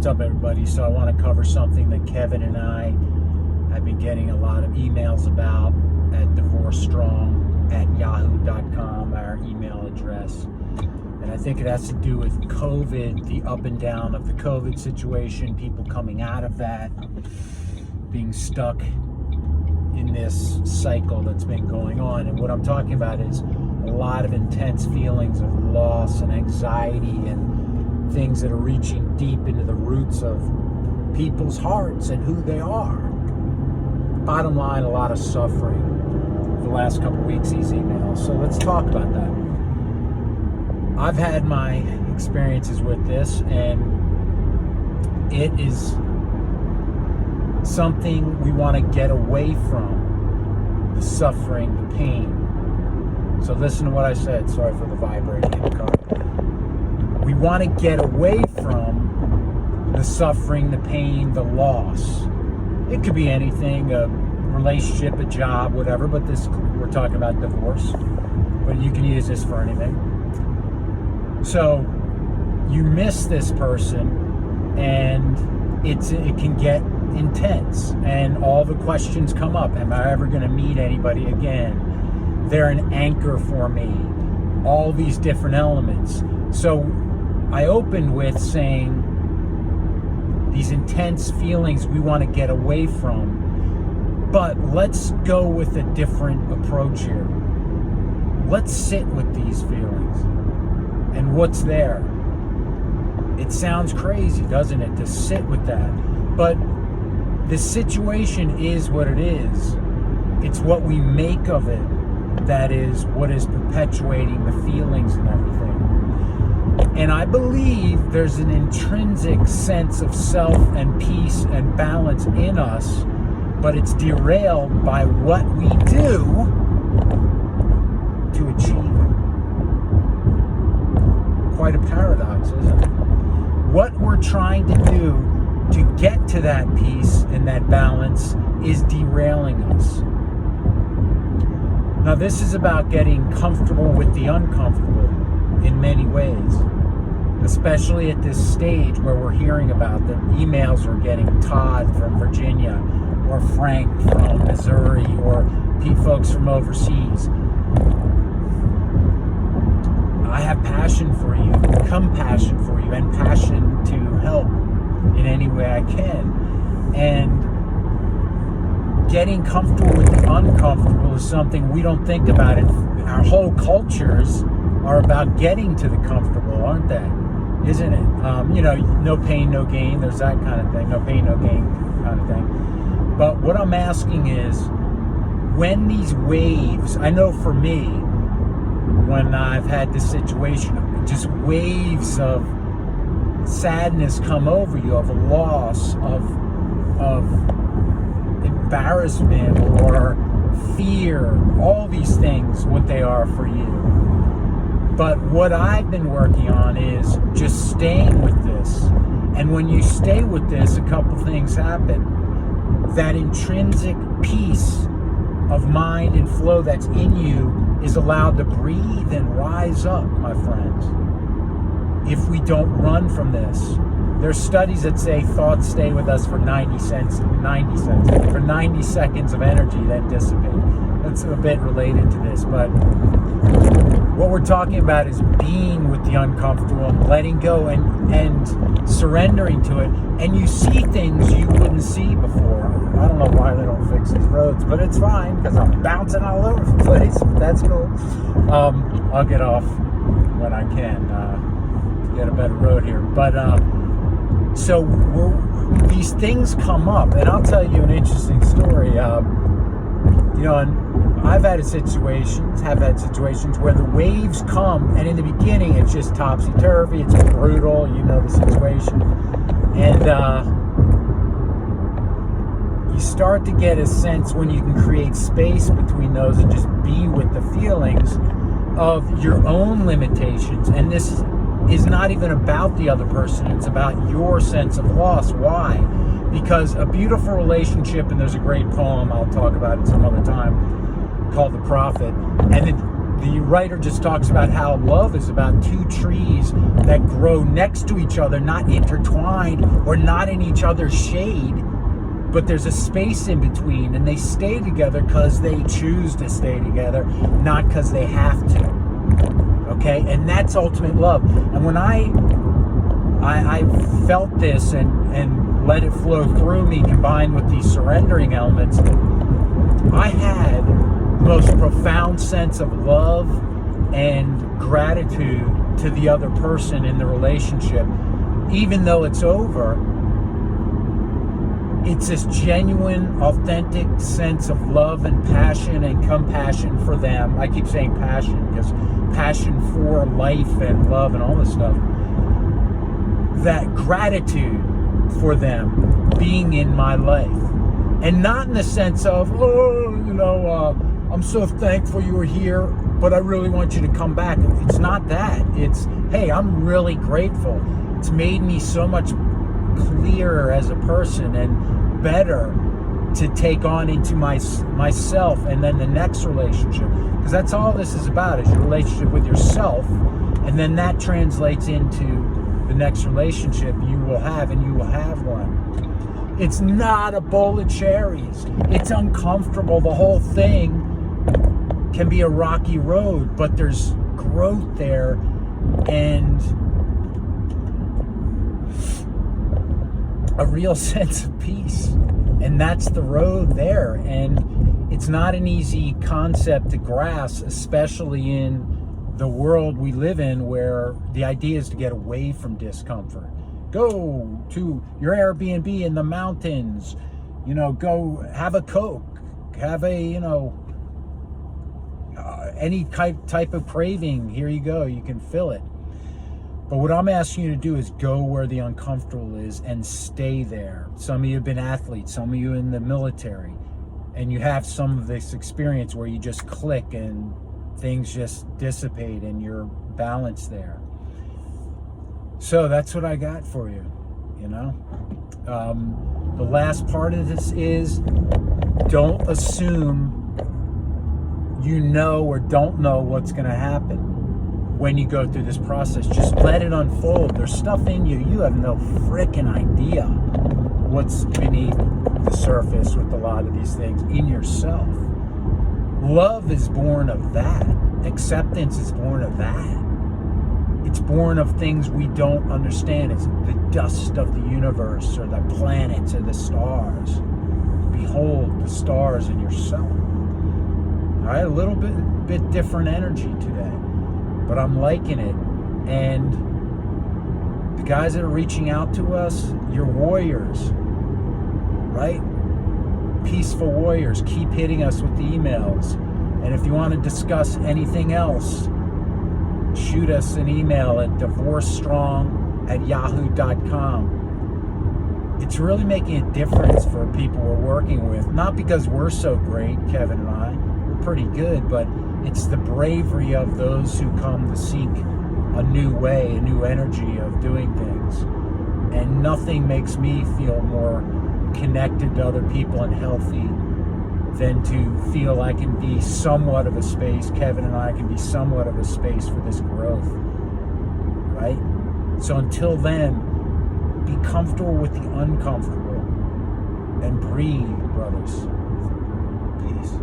What's up, everybody? So I want to cover something that Kevin and I have been getting a lot of emails about at divorcestrong@yahoo.com, our email address. And I think it has to do with COVID, the up and down of the COVID situation, people coming out of that, being stuck in this cycle that's been going on. And what I'm talking about is a lot of intense feelings of loss and anxiety and things that are reaching deep into the roots of people's hearts and who they are. Bottom line, a lot of suffering the last couple of weeks, these emails. So let's talk about that. I've had my experiences with this, and it is something we want to get away from, the suffering, the pain. So listen to what I said. Sorry for the vibrating in the car. We want to get away from the suffering, the pain, the loss. It could be anything, a relationship, a job, whatever, but we're talking about divorce. But you can use this for anything. So you miss this person, and it can get intense, and all the questions come up. Am I ever going to meet anybody again? They're an anchor for me. All these different elements. So I opened with saying these intense feelings we want to get away from, but let's go with a different approach here. Let's sit with these feelings and what's there. It sounds crazy, doesn't it, to sit with that? But the situation is what it is. It's what we make of it that is what is perpetuating the feelings and everything. And I believe there's an intrinsic sense of self and peace and balance in us, but it's derailed by what we do to achieve it. Quite a paradox, isn't it? What we're trying to do to get to that peace and that balance is derailing us. Now, this is about getting comfortable with the uncomfortable in many ways, especially at this stage where we're hearing about the emails we're getting, Todd from Virginia, or Frank from Missouri, or folks from overseas. I have passion for you, compassion for you, and passion to help in any way I can. And getting comfortable with the uncomfortable is something we don't think about. It. Our whole cultures are about getting to the comfortable, aren't they? Isn't it? No pain, no gain. There's that kind of thing. No pain, no gain kind of thing. But what I'm asking is, when these waves, I know for me, when I've had this situation, just waves of sadness come over you, of loss, of embarrassment or fear, all these things, what they are for you. But what I've been working on is just staying with this. And when you stay with this, a couple things happen. That intrinsic peace of mind and flow that's in you is allowed to breathe and rise up, my friends. If we don't run from this. There's studies that say thoughts stay with us for 90 seconds of energy, then dissipate. That's a bit related to this, but what we're talking about is being with the uncomfortable and letting go and surrendering to it. And you see things you wouldn't see before. I don't know why they don't fix these roads, but it's fine because I'm bouncing all over the place. That's cool. I'll get off when I can to get a better road here. But so these things come up, and I'll tell you an interesting story. And I've had situations where the waves come, and in the beginning it's just topsy-turvy, it's brutal, the situation. And you start to get a sense when you can create space between those and just be with the feelings of your own limitations. And this is not even about the other person, it's about your sense of loss. Why? Because a beautiful relationship, and there's a great poem I'll talk about it some other time, called The Prophet, and the writer just talks about how love is about two trees that grow next to each other, not intertwined or not in each other's shade, but there's a space in between, and they stay together because they choose to stay together, not because they have to. Okay, and that's ultimate love. And when I felt this and let it flow through me, combined with these surrendering elements, I had the most profound sense of love and gratitude to the other person in the relationship. Even though it's over, it's this genuine, authentic sense of love and passion and compassion for them. I keep saying passion because passion for life and love and all this stuff. That gratitude for them being in my life. And not in the sense of, I'm so thankful you were here, but I really want you to come back. It's not that. It's, hey, I'm really grateful. It's made me so much clearer as a person and better to take on into myself and then the next relationship. Because that's all this is about, is your relationship with yourself. And then that translates into the next relationship you will have, and you will have one. It's not a bowl of cherries. It's uncomfortable. The whole thing can be a rocky road, but there's growth there and a real sense of peace. And that's the road there. And it's not an easy concept to grasp, especially in the world we live in, where the idea is to get away from discomfort. Go to your Airbnb in the mountains, go have a Coke, have a, any type of craving. Here you go, you can fill it. But what I'm asking you to do is go where the uncomfortable is and stay there. Some of you have been athletes, some of you in the military, and you have some of this experience where you just click and things just dissipate and you're balanced there. So that's what I got for you, The last part of this is, don't assume you know or don't know what's going to happen when you go through this process. Just let it unfold. There's stuff in you. You have no freaking idea what's beneath the surface with a lot of these things in yourself. Love is born of that. Acceptance is born of that. It's born of things we don't understand. It's the dust of the universe, or the planets, or the stars. Behold the stars in yourself. All right, a little bit different energy today, but I'm liking it. And the guys that are reaching out to us, you're warriors, right? Peaceful warriors. Keep hitting us with the emails. And if you want to discuss anything else, shoot us an email at divorcestrong@yahoo.com. It's really making a difference for people we're working with. Not because we're so great, Kevin and I. We're pretty good, but it's the bravery of those who come to seek a new way, a new energy of doing things. And nothing makes me feel more connected to other people and healthy than to feel I can be somewhat of a space, Kevin and I can be somewhat of a space for this growth, right? So until then, be comfortable with the uncomfortable and breathe, brothers. Peace.